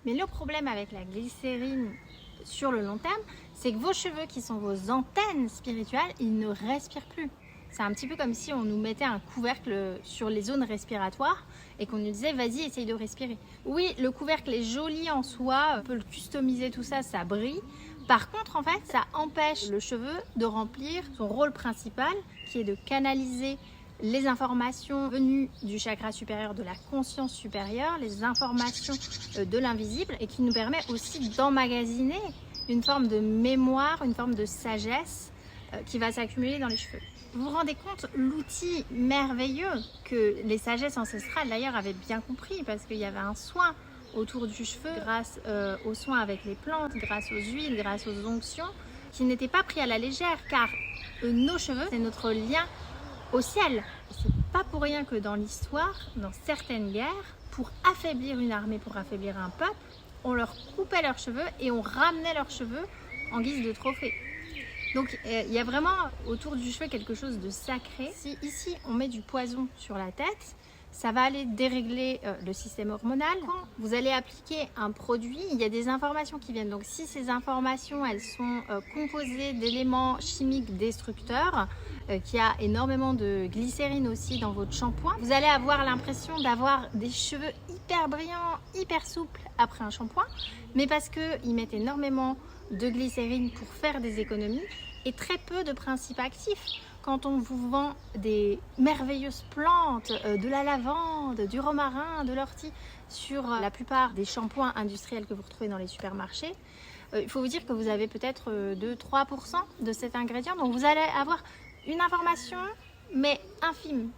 Mais le problème avec la glycérine sur le long terme, c'est que vos cheveux qui sont vos antennes spirituelles, ils ne respirent plus. C'est un petit peu comme si on nous mettait un couvercle sur les zones respiratoires et qu'on nous disait vas-y essaye de respirer. Oui, le couvercle est joli en soi, on peut le customiser, tout ça, ça brille. Par contre, en fait, ça empêche le cheveu de remplir son rôle principal qui est de canaliser les informations venues du chakra supérieur, de la conscience supérieure, les informations de l'invisible et qui nous permet aussi d'emmagasiner une forme de mémoire, une forme de sagesse qui va s'accumuler dans les cheveux. Vous vous rendez compte l'outil merveilleux que les sagesses ancestrales d'ailleurs avaient bien compris parce qu'il y avait un soin autour du cheveu grâce aux soins avec les plantes, grâce aux huiles, grâce aux onctions qui n'étaient pas pris à la légère car nos cheveux c'est notre lien au ciel. C'est pas pour rien que dans l'histoire, dans certaines guerres, pour affaiblir une armée, pour affaiblir un peuple, on leur coupait leurs cheveux et on ramenait leurs cheveux en guise de trophée. Donc il y a vraiment autour du cheveu quelque chose de sacré. Si ici on met du poison sur la tête, ça va aller dérégler le système hormonal. Quand vous allez appliquer un produit, il y a des informations qui viennent. Donc si ces informations elles sont composées d'éléments chimiques destructeurs, qu'il y a énormément de glycérine aussi dans votre shampoing, vous allez avoir l'impression d'avoir des cheveux hyper brillants, hyper souples après un shampoing, mais parce qu'ils mettent énormément de glycérine pour faire des économies et très peu de principes actifs. Quand on vous vend des merveilleuses plantes, de la lavande, du romarin, de l'ortie sur la plupart des shampoings industriels que vous retrouvez dans les supermarchés, il faut vous dire que vous avez peut-être 2-3% de cet ingrédient, donc vous allez avoir une information mais infime.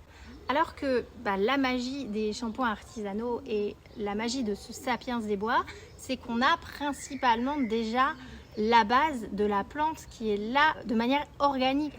Alors que la magie des shampoings artisanaux et la magie de ce Sapiens des bois, c'est qu'on a principalement déjà la base de la plante qui est là de manière organique.